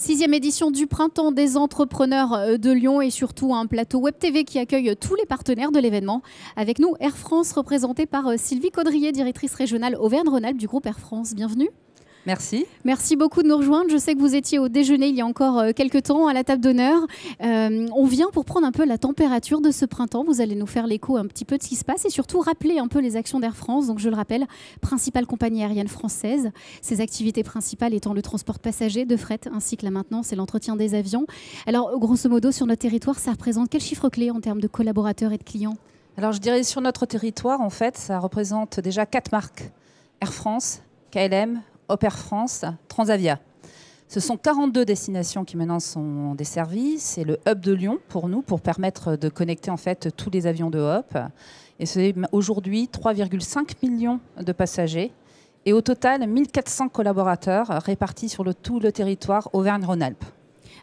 6e édition du Printemps des entrepreneurs de Lyon et surtout un plateau Web TV qui accueille tous les partenaires de l'événement. Avec nous, Air France, représentée par Sylvie Caudrier, directrice régionale Auvergne-Rhône-Alpes du groupe Air France. Bienvenue. Merci. Merci beaucoup de nous rejoindre. Je sais que vous étiez au déjeuner il y a encore quelques temps à la table d'honneur. On vient pour prendre un peu la température de ce printemps. Vous allez nous faire l'écho un petit peu de ce qui se passe et surtout rappeler un peu les actions d'Air France. Donc je le rappelle, principale compagnie aérienne française. Ses activités principales étant le transport de passagers, de fret, ainsi que la maintenance et l'entretien des avions. Alors grosso modo, sur notre territoire, ça représente quel chiffre clé en termes de collaborateurs et de clients? Alors je dirais sur notre territoire, en fait, ça représente déjà 4 marques. Air France, KLM, Hop Air France, Transavia. Ce sont 42 destinations qui maintenant sont desservies. C'est le hub de Lyon pour nous, pour permettre de connecter en fait tous les avions de Hop. Et c'est aujourd'hui 3,5 millions de passagers. Et au total, 1400 collaborateurs répartis sur tout le territoire Auvergne-Rhône-Alpes.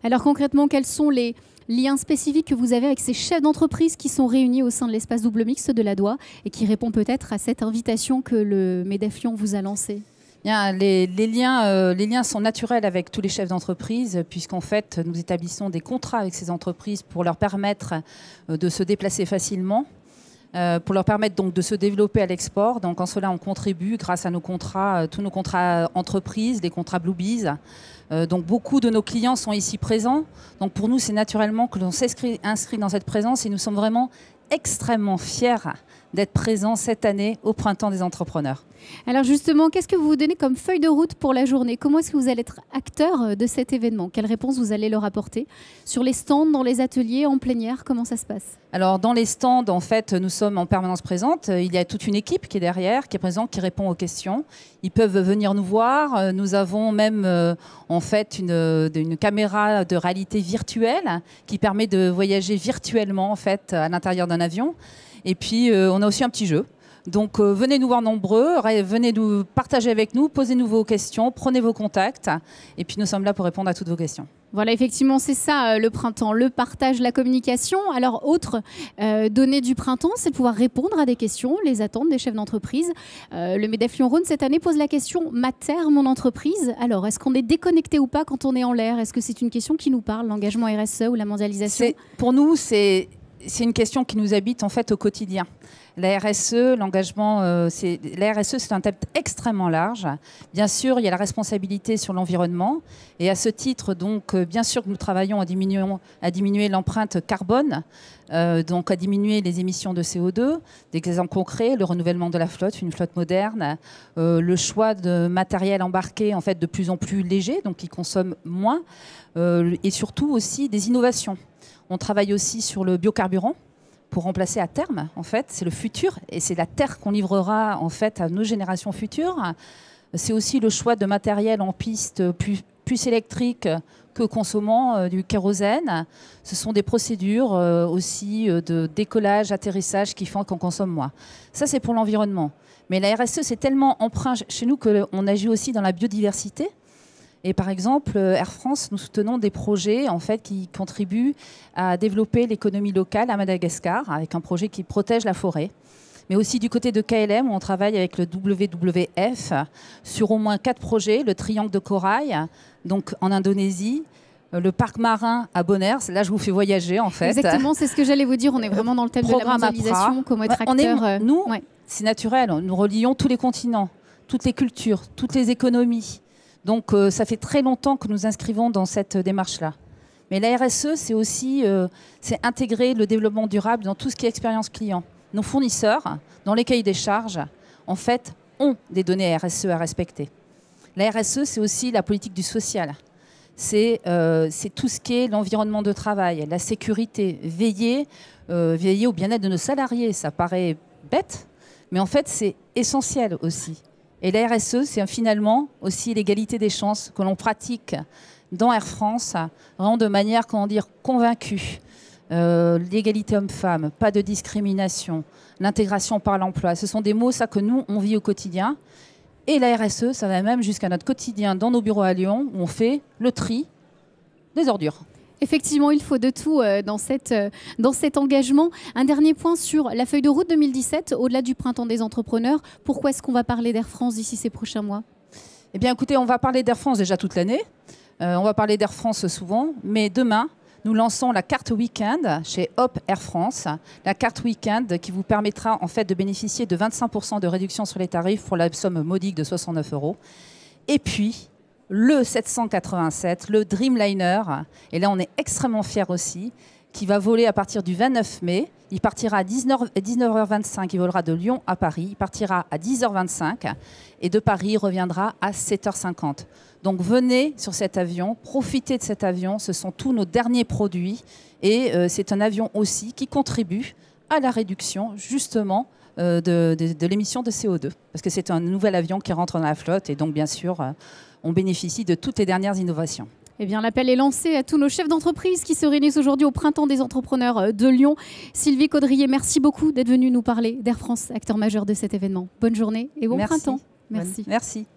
Alors concrètement, quels sont les liens spécifiques que vous avez avec ces chefs d'entreprise qui sont réunis au sein de l'espace double mixte de la Doua et qui répondent peut-être à cette invitation que le MEDEF Lyon vous a lancée? Bien, les liens sont naturels avec tous les chefs d'entreprise, puisqu'en fait, nous établissons des contrats avec ces entreprises pour leur permettre de se déplacer facilement, pour leur permettre donc de se développer à l'export. Donc en cela, on contribue grâce à nos contrats, tous nos contrats entreprises, les contrats Bluebees. Donc beaucoup de nos clients sont ici présents. Donc pour nous, c'est naturellement que l'on s'inscrit dans cette présence et nous sommes vraiment extrêmement fiers d'être présents cette année au Printemps des entrepreneurs. Alors justement, qu'est-ce que vous vous donnez comme feuille de route pour la journée? Comment est-ce que vous allez être acteur de cet événement? Quelles réponses vous allez leur apporter? Sur les stands, dans les ateliers, en plénière, comment ça se passe? Alors dans les stands, en fait, nous sommes en permanence présentes. Il y a toute une équipe qui est derrière, qui est présente, qui répond aux questions. Ils peuvent venir nous voir. Nous avons même en fait une caméra de réalité virtuelle qui permet de voyager virtuellement en fait à l'intérieur d'un avion. Et puis on a aussi un petit jeu. Donc venez nous voir nombreux, venez nous partager avec nous, posez-nous vos questions, prenez vos contacts. Et puis nous sommes là pour répondre à toutes vos questions. Voilà, effectivement, c'est ça le printemps, le partage, la communication. Alors, autre donnée du printemps, c'est de pouvoir répondre à des questions, les attentes des chefs d'entreprise. Le MEDEF Lyon-Rhône, cette année, pose la question « Ma terre, mon entreprise ». Alors, est-ce qu'on est déconnecté ou pas quand on est en l'air? Est-ce que c'est une question qui nous parle, l'engagement RSE ou la mondialisation? Pour nous, c'est une question qui nous habite en fait au quotidien. La RSE, l'engagement, la RSE, c'est un thème extrêmement large. Bien sûr, il y a la responsabilité sur l'environnement. Et à ce titre, donc, bien sûr que nous travaillons à diminuer l'empreinte carbone, donc à diminuer les émissions de CO2. Des exemples concrets, le renouvellement de la flotte, une flotte moderne, le choix de matériel embarqué en fait, de plus en plus léger, donc qui consomme moins, et surtout aussi des innovations. On travaille aussi sur le biocarburant pour remplacer à terme, en fait, c'est le futur et c'est la terre qu'on livrera en fait à nos générations futures. C'est aussi le choix de matériel en piste plus électrique que consommant du kérosène. Ce sont des procédures aussi de décollage, atterrissage qui font qu'on consomme moins. Ça, c'est pour l'environnement. Mais la RSE, c'est tellement emprunt chez nous qu'on agit aussi dans la biodiversité. Et par exemple, Air France, nous soutenons des projets en fait, qui contribuent à développer l'économie locale à Madagascar, avec un projet qui protège la forêt. Mais aussi du côté de KLM, où on travaille avec le WWF sur au moins 4 projets, le Triangle de Corail, donc en Indonésie, le parc marin à Bonaire, là je vous fais voyager en fait. Exactement, c'est ce que j'allais vous dire, on est vraiment dans le thème de la mondialisation, comment être acteur. Nous, c'est naturel, nous relions tous les continents, toutes les cultures, toutes les économies. Donc ça fait très longtemps que nous inscrivons dans cette démarche-là. Mais la RSE, c'est aussi intégrer le développement durable dans tout ce qui est expérience client. Nos fournisseurs, dans les cahiers des charges, en fait, ont des données RSE à respecter. La RSE, c'est aussi la politique du social. C'est tout ce qui est l'environnement de travail, la sécurité, veiller au bien-être de nos salariés. Ça paraît bête, mais en fait, c'est essentiel aussi. Et la RSE, c'est finalement aussi l'égalité des chances que l'on pratique dans Air France, vraiment de manière, comment dire, convaincue. L'égalité homme-femme, pas de discrimination, l'intégration par l'emploi. Ce sont des mots, ça, que nous, on vit au quotidien. Et la RSE, ça va même jusqu'à notre quotidien dans nos bureaux à Lyon, où on fait le tri des ordures. Effectivement, il faut de tout dans cet engagement. Un dernier point sur la feuille de route 2017, au-delà du Printemps des entrepreneurs. Pourquoi est-ce qu'on va parler d'Air France d'ici ces prochains mois? Eh bien, écoutez, on va parler d'Air France déjà toute l'année. On va parler d'Air France souvent, mais demain, nous lançons la carte week-end chez Hop Air France. La carte week-end qui vous permettra en fait de bénéficier de 25% de réduction sur les tarifs pour la somme modique de 69 €. Et puis, le 787, le Dreamliner, et là on est extrêmement fiers aussi, qui va voler à partir du 29 mai. Il partira à 19h25, il volera de Lyon à Paris. Il partira à 10h25 et de Paris, il reviendra à 7h50. Donc venez sur cet avion, profitez de cet avion. Ce sont tous nos derniers produits et c'est un avion aussi qui contribue à la réduction justement de l'émission de CO2. Parce que c'est un nouvel avion qui rentre dans la flotte et donc bien sûr, on bénéficie de toutes les dernières innovations. Eh bien, l'appel est lancé à tous nos chefs d'entreprise qui se réunissent aujourd'hui au Printemps des entrepreneurs de Lyon. Sylvie Caudrier, merci beaucoup d'être venue nous parler d'Air France, acteur majeur de cet événement. Bonne journée et bon printemps. Merci.